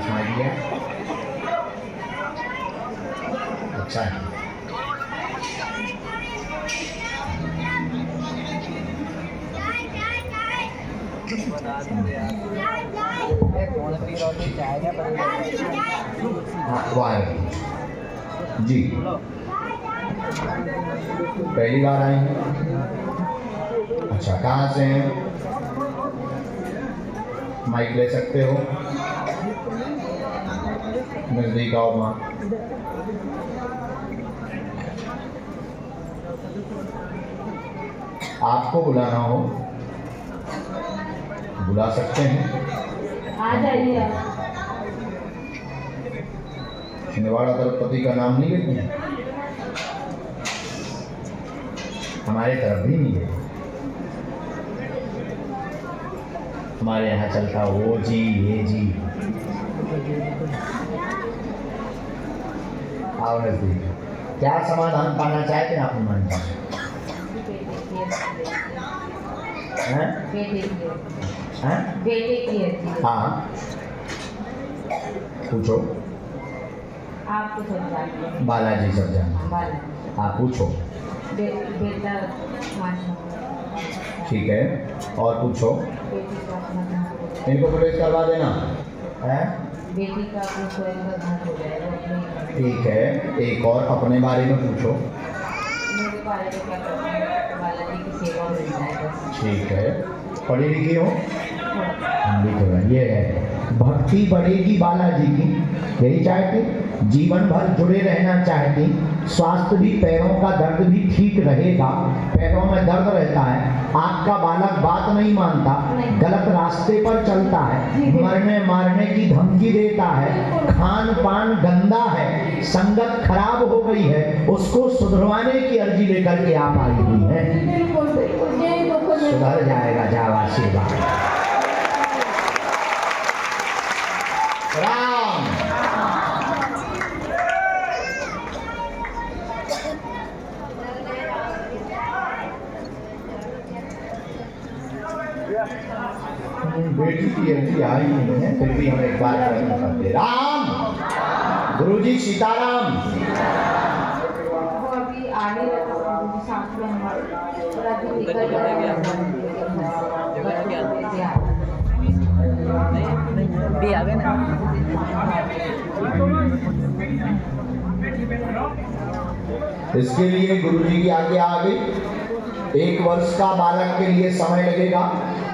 शाबाश my dear, अच्छा है। हाँ वाह जी, पहली बार आई हैं? अच्छा, कहाँ से हैं? माइक ले सकते हो? नजदीक आओ माँ। आपको बुलाना हो बुला सकते हैं, आ जाइए। छिंदवाड़ा दलपति का नाम नहीं लेते हैं? हमारे तरफ भी नहीं है, हमारे यहाँ चलता वो जी ये जी। आओ नजदीक, क्या समाधान पाना चाहते हैं आप मन का? बेटे की हाँ पूछो। आपको सब जानते हैं। बालाजी सब जानते हैं। हाँ पूछो। बेटा ठीक है, और पूछो। इनको प्रवेश करवा देना है। बेटी का घर हो जाएगा। ठीक है, एक और अपने बारे में पूछो। मेरे बारे में क्या करते हैं? बालाजी की सेवा मिल जाएगा। ठीक है, पढ़ी लिखी हो? हम भी तो ये है, भक्ति बढ़ेगी बालाजी की, यही चाहती, जीवन भर जुड़े रहना चाहती, स्वास्थ्य भी, पैरों का दर्द भी ठीक रहेगा। पैरों में दर्द रहता है, आपका बालक बात नहीं मानता, गलत रास्ते पर चलता है, मरने मारने की धमकी देता है, खान पान गंदा है, संगत खराब हो गई है, उसको सुधरवाने की अर्जी लेकर के आप आई हुई है। सुधर जाएगा, जाओ आशीर्वाद। राम बेटी की अर्जी आई नहीं है, फिर भी हम एक बार करना करते। राम गुरुजी सीताराम। वो अभी आने लगा साथ में हमारे, और अभी निकल गया भी आ गए ना। इसके लिए गुरुजी की आज्ञा आ गई। 1 वर्ष का बालक के लिए समय लगेगा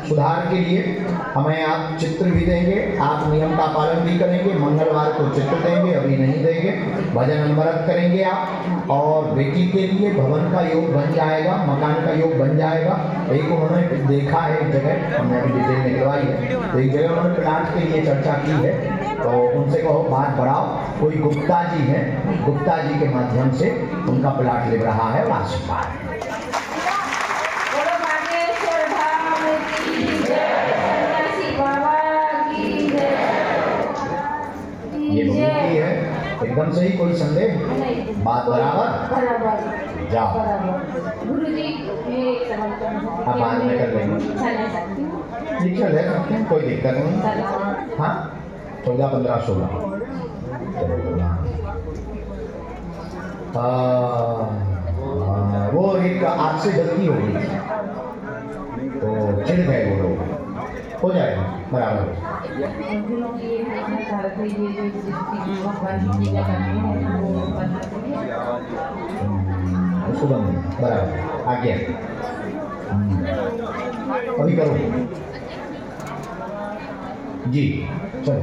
सुधार के लिए। हमें आप चित्र भी देंगे, आप नियम का पालन भी करेंगे। मंगलवार को चित्र देंगे, अभी नहीं देंगे। भजन अनवरत करेंगे आप, और बेटी के लिए भवन का योग बन जाएगा, मकान का योग बन जाएगा। एक उन्होंने देखा है, एक जगह हमने अभी डिटेल निकलवाई है, तो एक जगह उन्होंने प्लाट के लिए चर्चा की है, तो उनसे कहो बात बढ़ाओ। कोई गुप्ता जी हैं, गुप्ता जी के माध्यम से उनका प्लाट लिख रहा है, आशीर्वाद। ये की है, एकदम सही, कोई संदेह? बात बराबर? जाओ, गुरुजी अब बाद में कर लेंगे। ठीक है, ले सकते हैं, कोई दिक्कत नहीं। हाँ 14, 15, 16 वो एक आपसे गलती हो गई, तो चिढ़ गए वो लोग, हो जाएगा बराबर। उसको बंद बराबर आ गया। अभी करो जी, चलो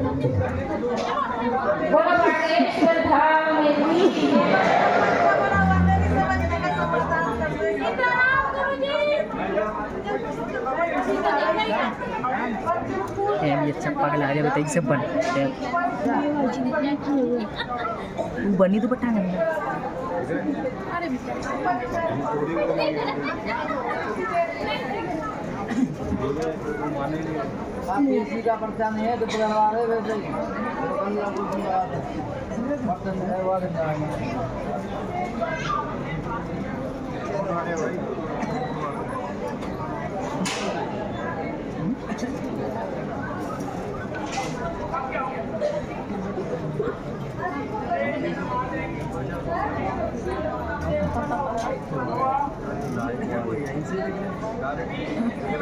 ये अच्छा पगला है, बताइए सब बन बनी तो बता नहीं। इसी का पर्चा नहीं है तो बुलवा रहे वैसे ही अच्छा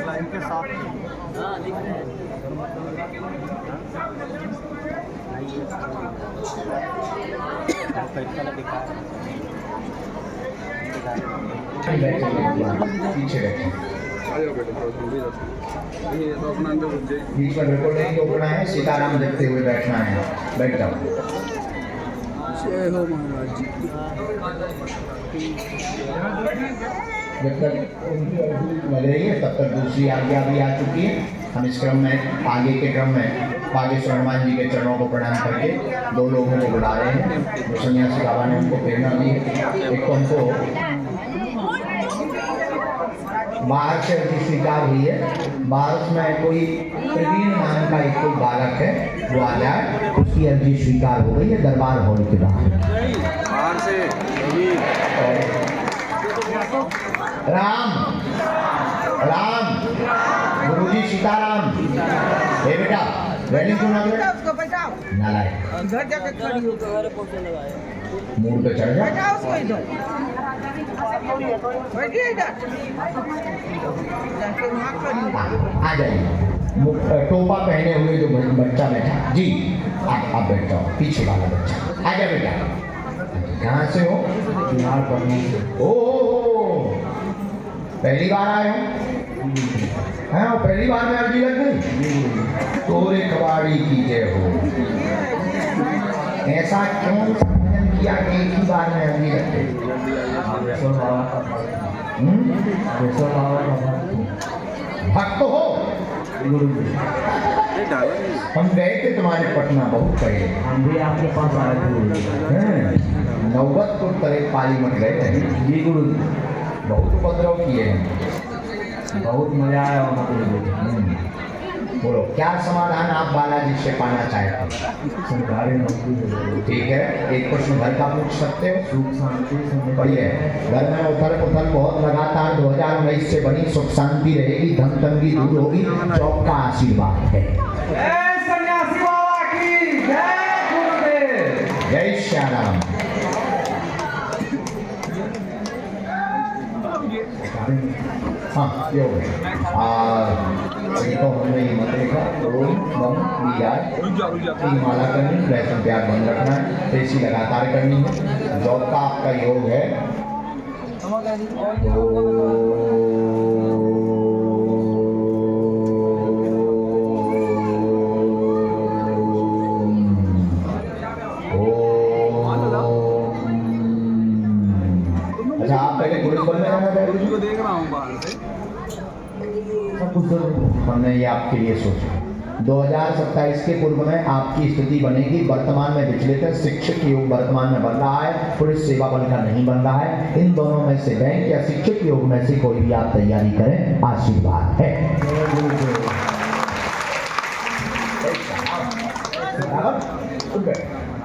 लाइन के साथ हाँ दिख रहे हैं पीछे बैठे आ जाओ बेटा थोड़ा जल्दी जाओ ये तो अपना अंदर घुस जाएगी बीच में बिल्कुल नहीं टोकना है, सीताराम देखते हुए बैठना है। बैठ जाओ। जय हो महाराज जी जब तक उनकी अर्जी लग रही है तब तक दूसरी आज्ञा भी आ चुकी है। हम इस क्रम में आगे के क्रम में बागेश्वर हनुमान जी के चरणों को प्रणाम करके दो लोगों को बुला रहे हैं जो सन्यासी बाबा ने उनको प्रेरणा दी है। एक तो उनको बाहर से अर्जी स्वीकार हुई है, बाहर में कोई प्रवीण नाम का एक कोई बालक है वो आ जाए, उसकी अर्जी स्वीकार हो गई है दरबार हॉल के बाहर से राम राम गुरुजी सीताराम। हे बेटा रैली क्यों ना नालायक घर जाके खड़ी हो मूड पे चढ़ जा। बैठा उसको इधर बैठिए इधर जाके वहाँ खड़ी हो। आ जाइए। टोपा पहने हुए जो बच्चा बैठा जी, आप बैठ जाओ। पीछे वाला बच्चा आ जा बेटा। कहाँ से हो? बिहार पढ़ने से। ओ पहली बार आए हो? हाँ पहली बार में अर्जी लग गई। तोरे कबाड़ी की जय हो। ऐसा क्यों समझन किया कि एक ही बार में अर्जी लग गई? भक्त हो? हम गए थे तुम्हारे पटना बहुत पहले। हम भी आपके पास आए थे। नौबतपुर तरह पालीमठ गए थे जी गुरु जी, बहुत उपद्रव किए हैं। बहुत मजा आया वहाँ पे। बोलो क्या समाधान आप बालाजी से पाना चाहते हैं? सरकारी नौकरी मिल रही है। ठीक है, एक प्रश्न घर का पूछ सकते हो। सुख शांति से बढ़िया घर में उथल पुथल बहुत लगातार 2019 से बनी, सुख शांति रहेगी, धन तंगी दूर होगी, जॉब का आशीर्वाद है। सन्यासी बाबा की जय गुरुदेव। जय श्री राम। हाँ ये हो गया। ये तो हमने ये मत देखा। ओम बम तीन माला करनी, लहसुन प्याज बंद रखना है, पेशी लगातार करनी है। जॉब का आपका योग है। अच्छा आप पहले पुलिस बल में जाना चाहते को देख रहा हूँ बाहर से हमने ये आपके लिए सोचा। 2027 के पूर्व में आपकी स्थिति बनेगी। वर्तमान में विचलित है, शिक्षक योग वर्तमान में बन रहा है, पुलिस सेवा बल का नहीं बन रहा है। इन दोनों में से बैंक या शिक्षक योग में से कोई भी आप तैयारी करें, आशीर्वाद है।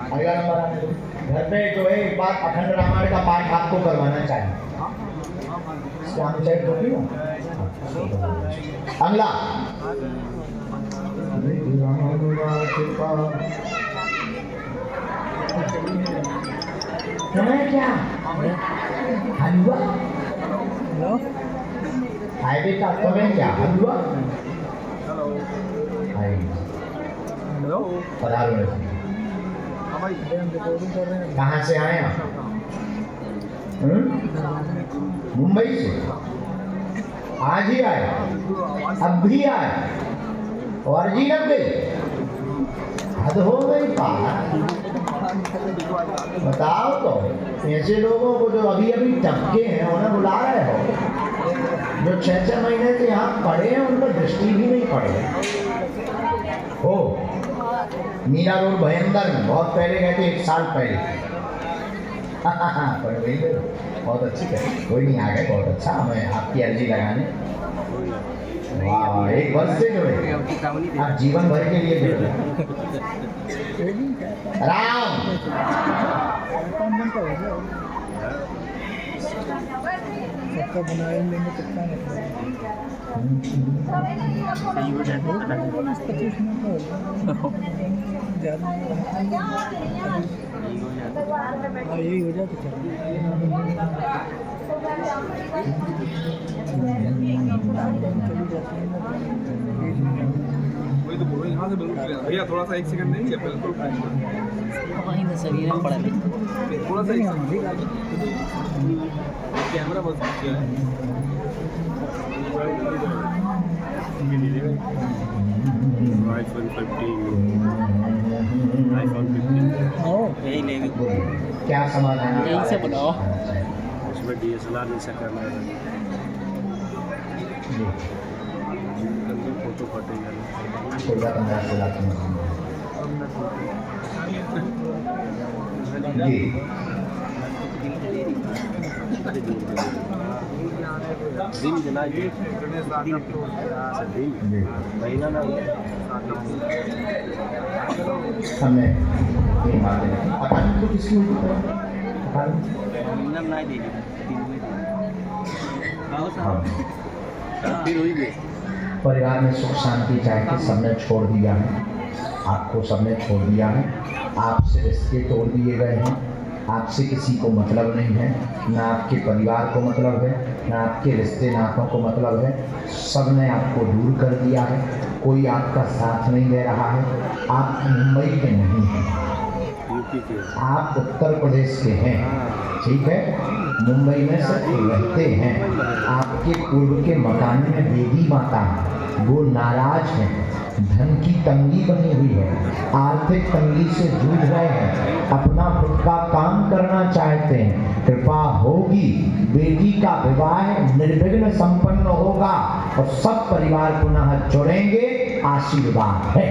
अगला नंबर आने दो। घर पे जो है एक बार अखंड रामायण का पाठ आपको करवाना चाहिए। अगला क्या हलवा हाईवे का समय क्या हलवा पधारो। कहाँ से आए आप? मुंबई से आज ही आए, अब भी आए और अर्जी लग गई। हद हो गई पार। बताओ तो ऐसे लोगों को जो अभी अभी टपके हैं उन्हें बुला रहे हो, जो 6-6 महीने से यहाँ पढ़े हैं उन पर दृष्टि भी नहीं पड़े हो। मीरा रोड भयंदर में बहुत पहले गए थे, 1 साल पहले। पढ़ गई बहुत अच्छी है, कोई नहीं आ गए, बहुत अच्छा। हमें आपकी अर्जी लगाने वाह 1 वर्ष से जुड़े, आप जीवन भर के लिए जुड़े। राम सबका बनाए लेंगे कितना सही हो जाए 25 मिनट ज़्यादा यही हो जाए तो वही तो बोल रहे हैं, यहाँ से बिल्कुल clear। भैया थोड़ा सा 1 सेकंड देंगे बिल्कुल वहीं से शरीर में पड़ा है थोड़ा सा 1 सेकंड कैमरा बस किया है iPhone 15 यही लेंगे क्या समाधान है? यहीं से बताओ उसमें DSLR नहीं सकता फोटो फटेगा 16-15 लाख में जी दिन जलाइए महीना ना हमें ये मालूम है अकाउंट तो किसकी हुई है? अकाउंट नहीं दे हाँ। फिर हुई गई परिवार में सुख शांति चाह के सबने छोड़ दिया है, आपको सबने छोड़ दिया है, आपसे रिश्ते तोड़ दिए गए हैं, आपसे किसी को मतलब नहीं है, ना आपके परिवार को मतलब है, ना आपके रिश्ते नातों को मतलब है, सब ने आपको दूर कर दिया है, कोई आपका साथ नहीं दे रहा है। आप मुंबई के नहीं हैं, यूपी के आप उत्तर प्रदेश के हैं, ठीक है, मुंबई में सिर्फ रहते हैं। आपके पूर्व के मकान में देवी माता है, वो नाराज हैं, धन की तंगी बनी हुई है, आर्थिक तंगी से जूझ रहे हैं, अपना खुद का काम करना चाहते हैं, कृपा होगी, बेटी का विवाह निर्विघ्न संपन्न होगा और सब परिवार पुनः जुड़ेंगे, आशीर्वाद है।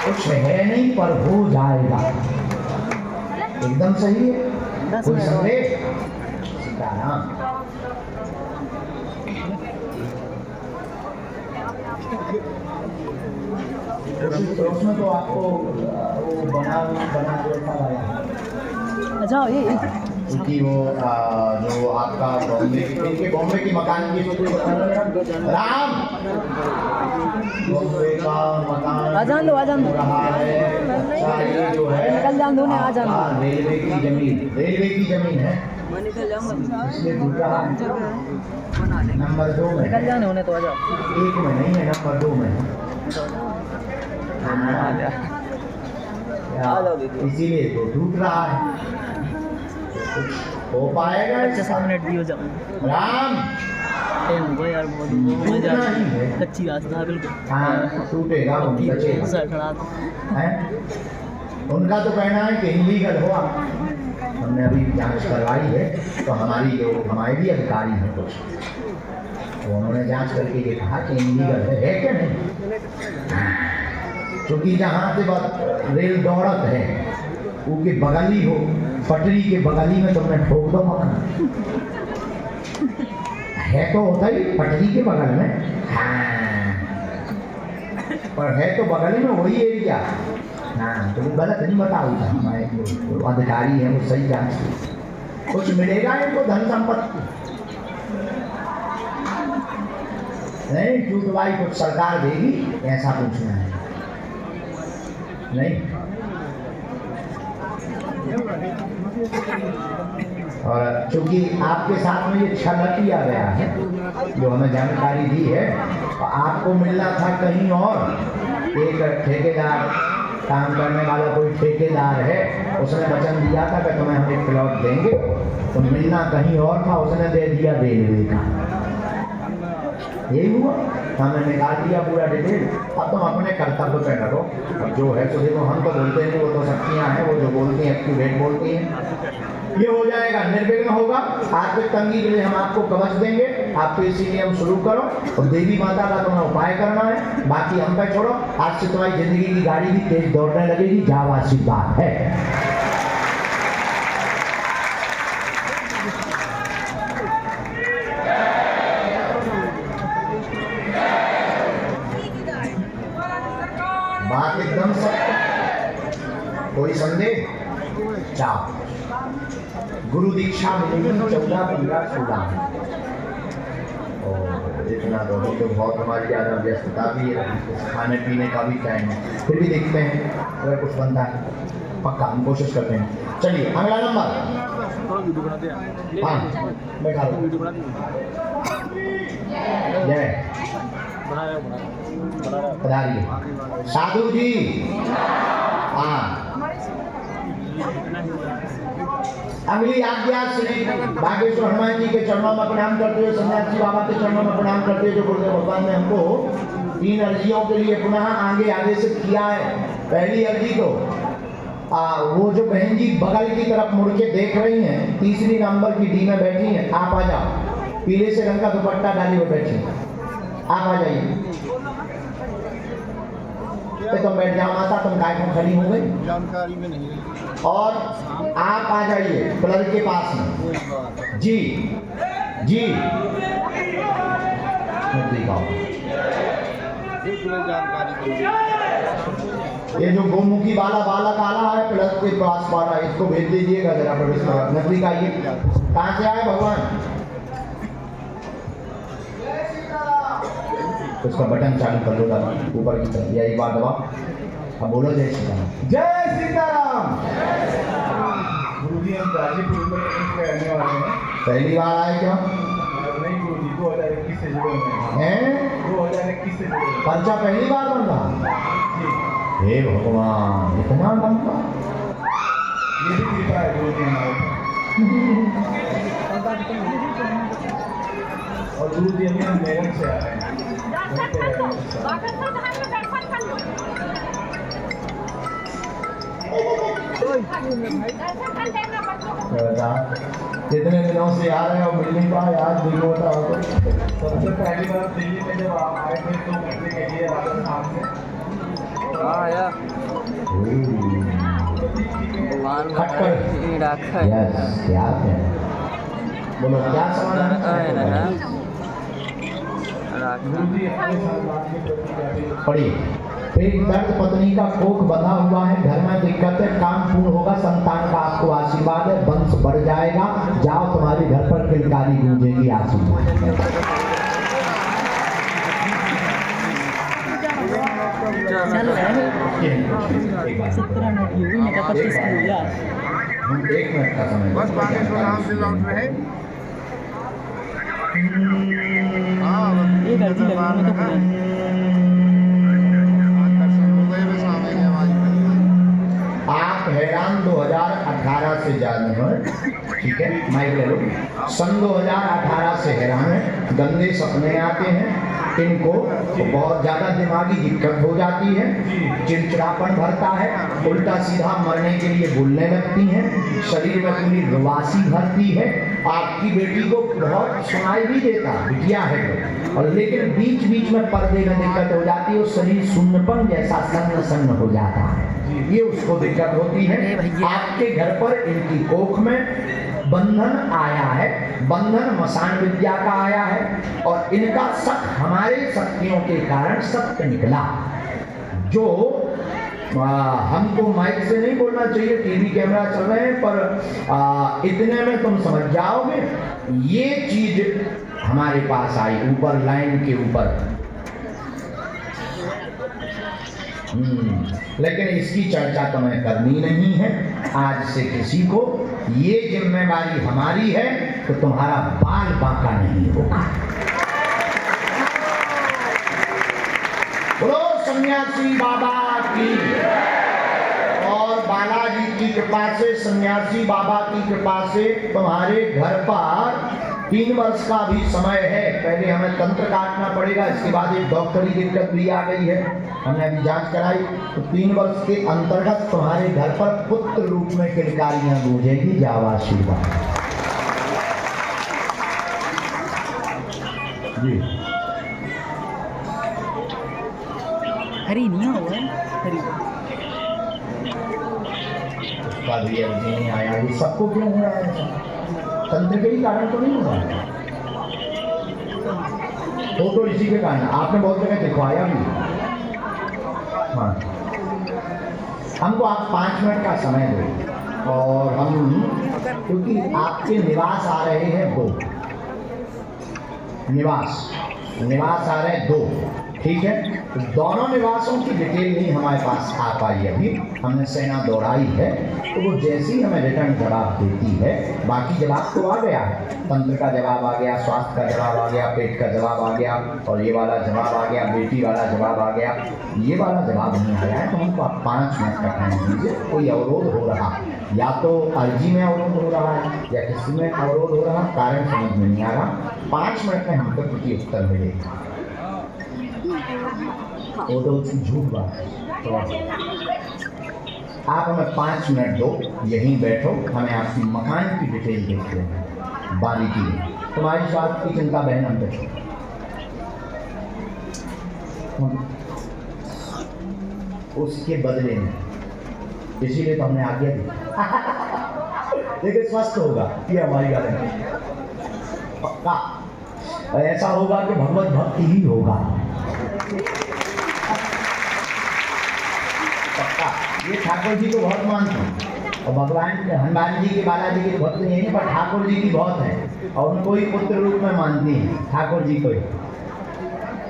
कुछ है नहीं पर हो जाएगा, एकदम सही है, कोई संदेह? सीताराम। उसमें तो आपको वो बना जैसा लगा, अच्छा ये क्योंकि वो जो आपका बॉम्बे की मकान की राम बॉम्बे का मकान आजान दो रहा है। अच्छा, ये जो है निकल जान दो ना आजान रेलवे की जमीन है, इसलिए दूसरा नंबर 2 में निकल जाने होने तो आ जाओ 1 में नहीं है, नंबर 2 में है। इसीलिए तो टूट रहा है, कुछ हो पाएगा? 5 मिनट भी हो जाओ राम टाइम हो गया यार बहुत टूटना ही है। कच्ची रास्ता है बिल्कुल हाँ टूटेगा, वो बचेगा। हैं? उनका तो कहना है कि इलीगल हो, हमने अभी जांच करवाई है, तो हमारे भी अधिकारी हैं कुछ, तो उन्होंने जांच करके ये कहा कि इलीगल है कि नहीं, क्योंकि जहाँ से रेल दौड़त है वो के बगली हो, पटरी के बगली में तुमने ठोक दो मकान, है तो होता ही पटरी के बगल में, हाँ पर है तो बगल में वही एरिया। हाँ तो वो गलत नहीं बताओ, हमारे जो अधिकारी हैं वो सही जांच, कुछ मिलेगा इनको धन संपत्ति नहीं, टूटवाई कुछ सरकार देगी, ऐसा पूछना है नहीं। और चूंकि आपके साथ में ये छल किया गया है, जो हमें जानकारी दी है, तो आपको मिलना था कहीं और, एक ठेकेदार काम करने वाला कोई ठेकेदार है, उसने वचन दिया था कि तुम्हें हम एक प्लॉट देंगे, तो मिलना कहीं और था, उसने दे दिया रेलवे का, यही हुआ, हमने निकाल दिया पूरा डिटेल। अब तुम अपने कर्तव्य पे करो, अब जो है तो देखो, हम तो बोलते नहीं, वो तो शक्तियाँ हैं, वो जो बोलती हैं एक्यूरेट बोलती हैं, ये हो जाएगा, निर्विघ्न होगा। आर्थिक तंगी के लिए हम आपको कवच देंगे, आप तो इसीलिए हम शुरू करो, और देवी माता का तुम्हें उपाय करना है, बाकी हम पे छोड़ो। आज से तुम्हारी जिंदगी की गाड़ी भी तेज दौड़ने लगेगी, जाओ, आशीर्वाद है। बात एकदम सत्य, कोई संदेह? जाओ, गुरु दीक्षा मिलेगी 14, 15, 16 और इतना तो बहुत हमारी ज़्यादा व्यस्तता भी है, खाने पीने का भी टाइम है, फिर भी देखते हैं अगर कुछ बनता है, पक्का हम कोशिश करते हैं। चलिए अगला नंबर थोड़ा वीडियो बनाते हैं। हाँ बैठा लो। वीडियो बनाते हैं। जय बना रहे हो। पधारिए साधु जी। हाँ अगली आज्ञा श्री बागेश्वर हनुमान जी के चरणों में प्रणाम करते हुए, सन्यासी बाबा के चरणों में प्रणाम करते हुए, जो गुरुदेव भगवान ने हमको 3 अर्जियों के लिए पुनः आगे आदेशित किया है। पहली अर्जी तो वो जो बहन जी बगल की तरफ मुड़ के देख रही हैं, तीसरी नंबर की डी में बैठी हैं, आप आ जाओ। पीले से रंग का दुपट्टा डाली हुई बैठी, आप आ जाइए। तुम बैठ जाओ माता, तुम काय को खड़ी हो गई, जानकारी में नहीं है। और आप आ जाइए कलर के पास में। जी जी जानकारी ये जो गोमुखी वाला बालक आ रहा है प्लस के पास वाला, इसको भेज दीजिएगा जरा पर इसका नजदीक आइए। कहाँ से आए भगवान? उसका बटन चालू कर लो दादा, ऊपर की तरफ, या एक बार दबा। अब बोलो जय सीताराम। जय सीताराम। गुरुजी हम गाजीपुर में रहने वाले हैं। पहली बार आए क्या? नहीं गुरुजी 2021 से जुड़े हुए हैं। 2021 से जुड़े हुए पर्चा पहली बार बन रहा? जी। हे भगवान, इतना लंबा। ये भी कृपा है गुरुजी हमारे। और गुरुजी हम मेरठ से आ रहे हैं। कितने दिनों से आ रहे हो, मिल नहीं पाए, आज देखो बताओ तो। सबसे पहली बार दिल्ली में जब आप आए थे 2 घंटे के लिए राजस्थान से। हाँ यार खटकर यस, क्या है बोलो, क्या समाधान है? गुरुजी हमारे साथ बात नहीं करती। पढ़िए। पेट दर्द, पत्नी का कोख बंधा हुआ है, घर में दिक्कत है, काम पूर्ण होगा, संतान का आपको आशीर्वाद है, वंश बढ़ जाएगा, जाओ तुम्हारे घर पर किलकारी गूंजेगी आशीर्वाद। चलो एक मिनट का समय बस बागेश्वर धाम से लौट रहे। एक अर्जी लगने में तो पूरे आप हैरान 2018 से जाने हैं, ठीक है, माइक ले लो। सन 2018 से हैरान है, गंदे सपने आते हैं, इनको बहुत ज़्यादा दिमागी दिक्कत हो जाती है, चिड़चिड़ापन भरता है, उल्टा सीधा मरने के लिए बोलने लगती हैं, शरीर में पूरी रुवासी भरती है। आपकी बेटी को बहुत सुनाई भी देता, बिटिया है तो, और लेकिन बीच बीच में पर्दे में दिक्कत हो जाती है, और शरीर शून्यपन जैसा सन्न सन्न हो जाता है, ये उसको दिक्कत होती है। आपके घर पर इनकी कोख में बंधन आया है, बंधन मसान विद्या का आया है, और इनका शक हमारे शक्तियों के कारण सत्य निकला। जो हमको माइक से नहीं बोलना चाहिए, टीवी कैमरा चल रहे हैं, पर इतने में तुम समझ जाओगे, ये चीज हमारे पास आई ऊपर लाइन के ऊपर। लेकिन इसकी चर्चा तो मैं करनी नहीं है आज से किसी को। ये जिम्मेवारी हमारी है, तो तुम्हारा बाल बांका नहीं होगा। बोलो सन्यासी बाबा की। और बालाजी की कृपा से, सन्यासी बाबा की कृपा से तुम्हारे घर पर 3 वर्ष का भी समय है। पहले हमें तंत्र काटना पड़ेगा, इसके बाद एक डॉक्टरी दिक्कत भी आ गई है, हमने अभी जांच कराई, तो 3 वर्ष के अंतर्गत तुम्हारे घर पर पुत्र रूप में किलकारियां गूंजेगी। जाओ आशीर्वाद जी। हरी नहीं हुआ हरी उसका भी अर्जी नहीं आया, ये सबको क्यों हो रहा है? तंत्र के ही कारण तो नहीं हुआ, तो इसी के कारण आपने बहुत जगह दिखवाया भी। हाँ, हमको आप 5 मिनट का समय दो, और हम, क्योंकि आपके निवास आ रहे हैं 2 निवास आ रहे हैं 2, ठीक है, तो दोनों निवासों की डिटेल नहीं हमारे पास आ पाई अभी, हमने सेना दौड़ाई है, तो वो जैसी हमें रिटर्न जवाब देती है, बाकी जवाब तो आ गया है, तंत्र का जवाब आ गया, स्वास्थ्य का जवाब आ गया, पेट का जवाब आ गया, और ये वाला जवाब आ गया, बेटी वाला जवाब आ गया, ये वाला जवाब नहीं आया है, तो हमको आप 5 मिनट का टाइम दीजिए। कोई अवरोध हो रहा, या तो अर्जी में अवरोध हो रहा है या किसी में अवरोध हो रहा, कारण समझ में नहीं आ रहा, 5 मिनट में हमको प्रति उत्तर मिलेगा। वो तो झूठ बात है, तो आप हमें 5 मिनट दो, यहीं बैठो, हमें आपकी मकान की डिटेल देखते हैं बारीकी में। तुम्हारी स्वास्थ्य की चिंता बहन हम पे, उसके बदले में, इसीलिए तो हमने आज्ञा दी। देखिए स्वस्थ होगा, ये हमारी गारंटी पक्का, ऐसा होगा कि भगवत भक्ति ही होगा पक्का। ये ठाकुर जी को बहुत मानते हैं, और भगवान हनुमान जी के, बालाजी के भक्त नहीं है, पर ठाकुर जी की बहुत है, और उनको ही पुत्र रूप में मानती हैं, ठाकुर जी को ही।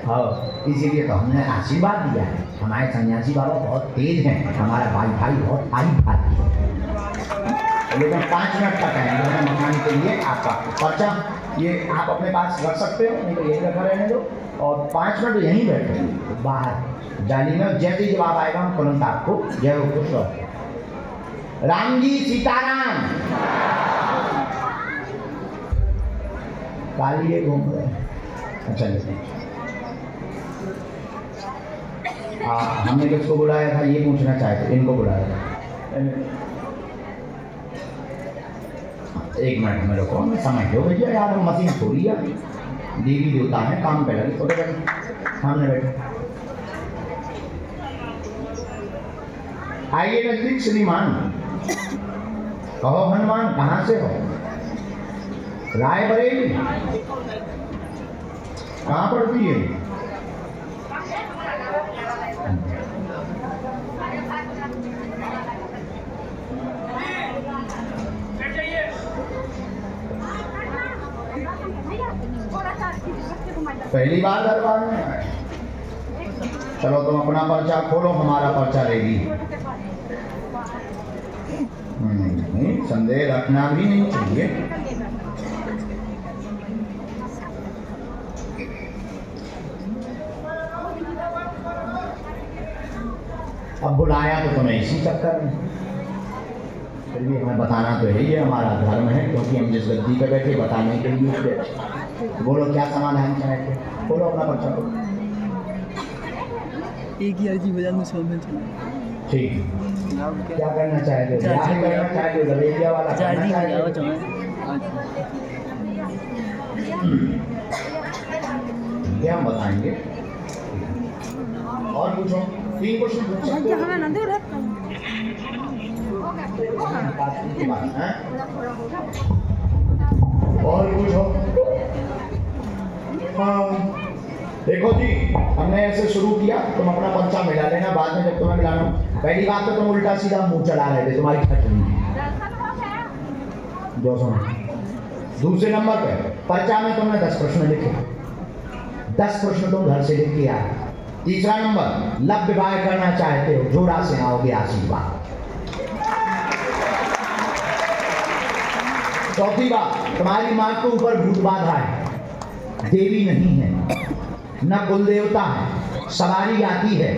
हाँ, इसीलिए तो हमने आशीर्वाद दिया है। हमारे सन्यासी बाबा बहुत तेज हैं, हमारा भाई बहुत हाई भाती है। लेकिन 5 मिनट का टाइम है मकान के लिए आपका पर्चा, ये आप अपने पास रख सकते हो, नहीं तो यही रखा रहने दो, और 5 मिनट यहीं बैठे बाहर जाली में, जैसे ही जवाब आएगा हम तुरंत आपको जय हो खुश रहो। राम जी सीताराम। काली ये घूम रहे हैं, अच्छा लेकिन हमने किसको बुलाया था ये पूछना चाहते, इनको बुलाया था। 1 मिनट में रुको, समय दो भैया यार, हम मशीन थोड़ी है, देवी देवता है, काम पे लगे, थोड़े सामने बैठे। आइए नजदीक श्रीमान, कहो हनुमान कहाँ से हो? रायबरेली। कहाँ पड़ती है? पहली बार दरबार में आए, चलो तुम अपना पर्चा खोलो, हमारा पर्चा रेडी। नहीं, संदेह रखना भी नहीं चाहिए। अब बुलाया तो तुम्हें इसी चक्कर में, फिर भी हमें बताना तो है, ये हमारा धर्म है, क्योंकि हम जिस गद्दी पे बैठे बताने के लिए। बोलो क्या समाधान चाहते, बोलो अपना पर्चा को। एक ही अर्जी बजा दो, 100 में ठीक, क्या करना चाहते हो? करना चाहते हो गलेरिया वाला करना चाहते हो? ये हम बताएंगे। और पूछो, 3 क्वेश्चन पूछ सकते हो। और पूछो। हाँ देखो जी, हमने ऐसे शुरू किया, तुम अपना पर्चा मिला लेना, बाद में जब तुम्हें मिलाना। पहली बात तो तुम उल्टा सीधा मुंह चला रहे थे, तुम्हारी खट नहीं। दूसरे नंबर पे पर्चा में तुमने 10 प्रश्न लिखे, 10 प्रश्न तुम घर से लिख के आए। तीसरा नंबर, लव विवाह करना चाहते हो, जोड़ा से आओगे आशीर्वाद। चौथी बात, तुम्हारी माँ के ऊपर भूत बाधा है, देवी नहीं है, न कुल देवता है, सवारी आती है,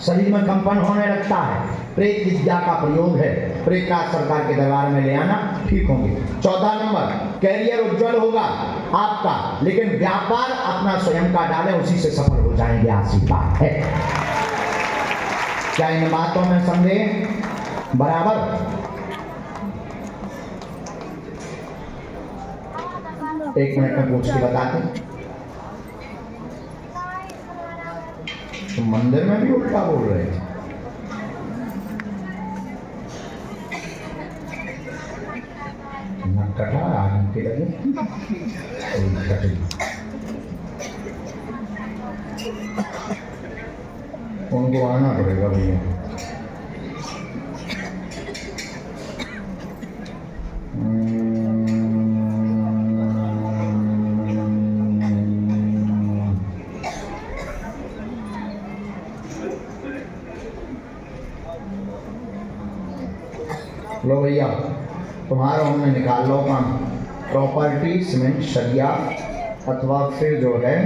शरीर में कंपन होने लगता है, प्रेत विद्या का प्रयोग है, प्रेतराज सरकार के दरबार में ले आना, ठीक होंगे। चौथा नंबर, कैरियर उज्जवल होगा आपका, लेकिन व्यापार अपना स्वयं का डालें, उसी से सफल हो जाएंगे, आशीर्वाद है। क्या इन बातों में संदेह बराबर? एक मिनट में पूछ के बताते। तो मंदिर में भी उल्टा बोल रहे थे। कटा आगे के लगे उनको आना पड़ेगा भैया। लो भैया, तुम्हारा हमने निकाल लो काम। प्रॉपर्टी, सीमेंट, सरिया अथवा फिर जो है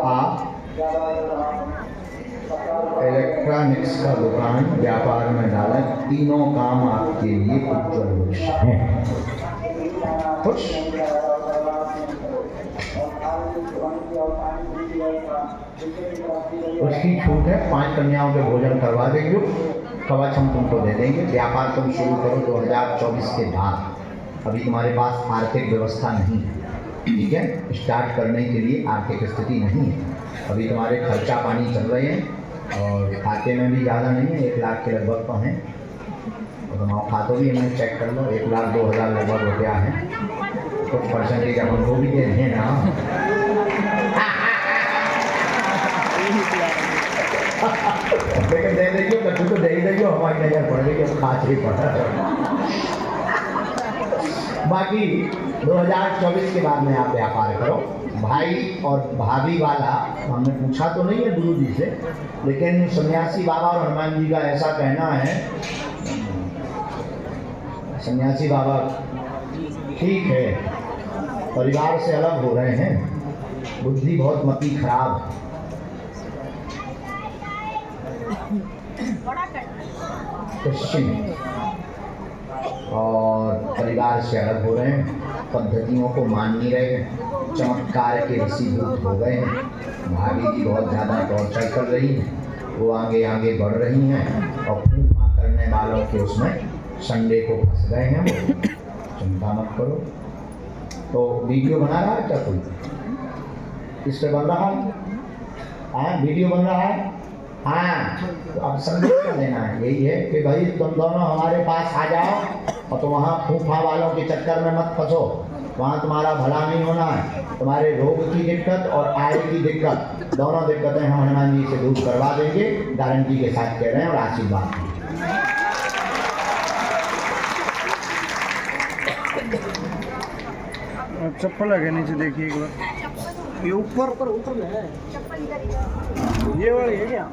आप इलेक्ट्रॉनिक्स का दुकान व्यापार में डालें। तीनों काम आपके लिए उज्जवल भविष्य हैं। खुश? उसकी छूट है, 5 कन्याओं के भोजन करवा देंगे, कवच हम तुमको दे देंगे। व्यापार तुम शुरू करो 2024 के बाद। अभी तुम्हारे पास आर्थिक व्यवस्था नहीं है, ठीक है? स्टार्ट करने के लिए आर्थिक स्थिति नहीं है। अभी तुम्हारे खर्चा पानी चल रहे हैं और खाते में भी ज़्यादा नहीं है, 1 लाख के लगभग तो हैं। और तुम्हारा खातों भी हमें चेक कर लो, 1 लाख 2 हज़ार लगभग रुपया है। कुछ परसेंटेज अपन को भी दे दें ना। लेकिन दे देंगे, बच्चों को दे ही देंगे, हमारी नजर पड़ रही है, खास ही पड़ा। बाकी 2024 के बाद में आप व्यापार करो। भाई और भाभी वाला हमने पूछा तो नहीं है गुरु जी से, लेकिन सन्यासी बाबा और हनुमान जी का ऐसा कहना है, सन्यासी बाबा ठीक है, परिवार से अलग हो रहे हैं, बुद्धि बहुत मती खराब है, पश्चिम और परिवार से अलग हो रहे हैं, पद्धतियों को मान नहीं रहे हैं, चमत्कार के वशीभूत हो गए हैं। भाभी जी बहुत ज़्यादा टॉर्चर कर रही हैं, वो आगे आगे बढ़ रही हैं और फूफा करने वालों के उसमें संडे को फंस गए हैं वो। चिंता मत करो। तो वीडियो बना रहा है क्या कोई? इस पे बन रहा है? हाँ, वीडियो बन रहा है। हाँ, तो अब संदेश क्या देना है? यही है कि भाई तुम दोनों हमारे पास आ जाओ और तुम वहाँ फूफा वालों के चक्कर में मत फंसो। वहाँ तुम्हारा भला नहीं होना है। तुम्हारे रोग की दिक्कत और आय की दिक्कत, दोनों दिक्कतें हम हनुमान जी से दूर करवा देंगे, गारंटी के साथ कह रहे हैं और आशीर्वाद। चप्पल लगे नीचे देखिए एक बार, ये ऊपर ऊपर ऊपर है, ये वाली है क्या?